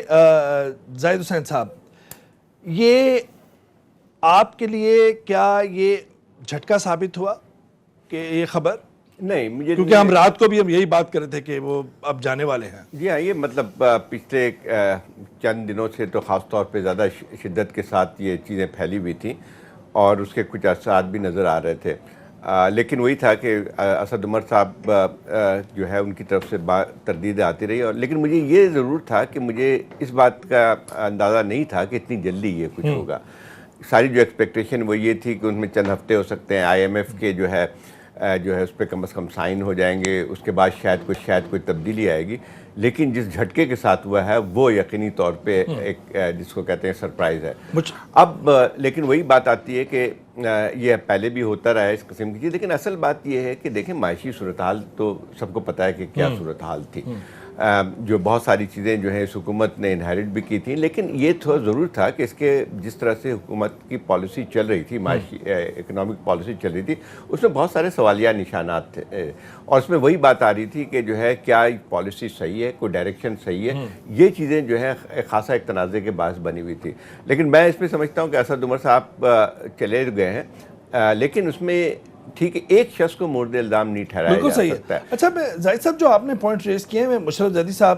زاہد حسین صاحب، یہ آپ کے لیے کیا یہ جھٹکا ثابت ہوا کہ یہ خبر؟ نہیں، مجھے کیونکہ ہم رات کو بھی ہم یہی بات کر رہے تھے کہ وہ اب جانے والے ہیں. جی ہاں، یہ مطلب پچھلے چند دنوں سے تو خاص طور پہ زیادہ شدت کے ساتھ یہ چیزیں پھیلی ہوئی تھیں اور اس کے کچھ اثرات بھی نظر آ رہے تھے. لیکن وہی تھا کہ اسد عمر صاحب جو ہے ان کی طرف سے تردید آتی رہی، اور لیکن مجھے یہ ضرور تھا کہ مجھے اس بات کا اندازہ نہیں تھا کہ اتنی جلدی یہ کچھ ہوگا. ساری جو ایکسپیکٹیشن وہ یہ تھی کہ ان میں چند ہفتے ہو سکتے ہیں، آئی ایم ایف کے جو ہے اس پہ کم از کم سائن ہو جائیں گے، اس کے بعد شاید کوئی تبدیلی آئے گی. لیکن جس جھٹکے کے ساتھ ہوا ہے وہ یقینی طور پہ ایک جس کو کہتے ہیں سرپرائز ہے. اب لیکن وہی بات آتی ہے کہ یہ پہلے بھی ہوتا رہا ہے اس قسم کی چیز، لیکن اصل بات یہ ہے کہ دیکھیں معاشی صورتحال تو سب کو پتہ ہے کہ کیا صورتحال تھی. جو بہت ساری چیزیں جو ہیں اس حکومت نے انہیرٹ بھی کی تھیں، لیکن یہ تو ضرور تھا کہ اس کے جس طرح سے حکومت کی پالیسی چل رہی تھی، معاشی اکنامک پالیسی چل رہی تھی، اس میں بہت سارے سوالیہ نشانات تھے، اور اس میں وہی بات آ رہی تھی کہ جو ہے کیا پالیسی صحیح ہے، کوئی ڈائریکشن صحیح ہے. یہ چیزیں جو ہے خاصا ایک تنازع کے باعث بنی ہوئی تھی. لیکن میں اس میں سمجھتا ہوں کہ اسد عمر صاحب چلے گئے ہیں، لیکن اس میں ٹھیک ہے ایک شخص کو مورد الزام نہیں ٹھہرایا جا سکتا ہے. اچھا، زاہد صاحب جو آپ نے پوائنٹ ریز کیے ہیں، میں مشرف زیدی صاحب